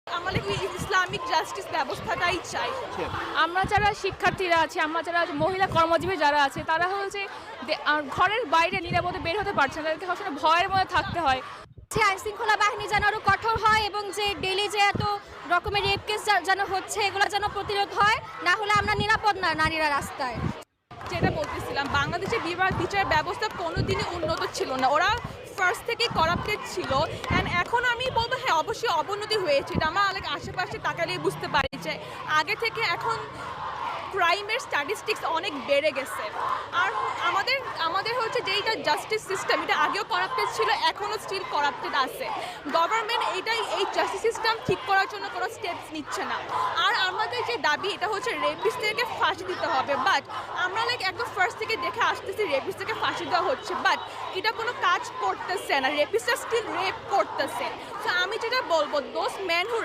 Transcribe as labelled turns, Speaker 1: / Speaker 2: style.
Speaker 1: আমাদের Islamic justice ব্যবস্থাটাই চাই।
Speaker 2: আমরা যারা শিক্ষার্থীরা আছি, আমরা যারা মহিলা কর্মজীবী যারা আছে, তারা হচ্ছে ঘরের বাইরে নিরাপদে বের হতে পারছে না, তাদেরকে সবসময় ভয়ের মধ্যে থাকতে হয়।
Speaker 3: আইন শৃঙ্খলা বাহিনী যেন আরো কঠোর হয় এবং যে ডেইলি যে এত রকমের রেপ কেস যেন হচ্ছে এগুলো যেন প্রতিরোধ হয়, না হলে আমরা নিরাপদ না নারীরা রাস্তায়।
Speaker 1: যেটা বলতেছিলাম, বাংলাদেশের বিচার ব্যবস্থা কোনোদিনই উন্নত ছিল না, ওরা ফার্স্ট থেকে করাপ্টেড ছিল। অ্যান্ড এখন আমি বলবো হ্যাঁ অবশ্যই অবনতি হয়েছে, এটা আমরা অনেক আশেপাশে তাকালেই বুঝতে পারি যে আগে থেকে এখন ক্রাইমের স্ট্যাটিস্টিক্স অনেক বেড়ে গেছে। আর আমাদের হচ্ছে যে এইটা জাস্টিস সিস্টেম, এটা আগেও করাপ্টেড ছিল, এখনও স্টিল করাপ্টেড আছে। গভর্নমেন্ট এই জাস্টিস সিস্টেম ঠিক করার জন্য কোনো স্টেপস নিচ্ছে না। আর আমাদের যে দাবি এটা হচ্ছে রেপিস্টদেরকে ফাঁসি দিতে হবে, বাট আমরা একদম ফার্স্ট থেকে দেখে আসতেছি রেপিস্টদেরকে ফাঁসি দেওয়া হচ্ছে, বাট এটা কোনো কাজ করতেছে না, রেপিস্টরা স্টিল রেপ করতেছে। তো আমি যেটা বলবো, দোজ ম্যান হু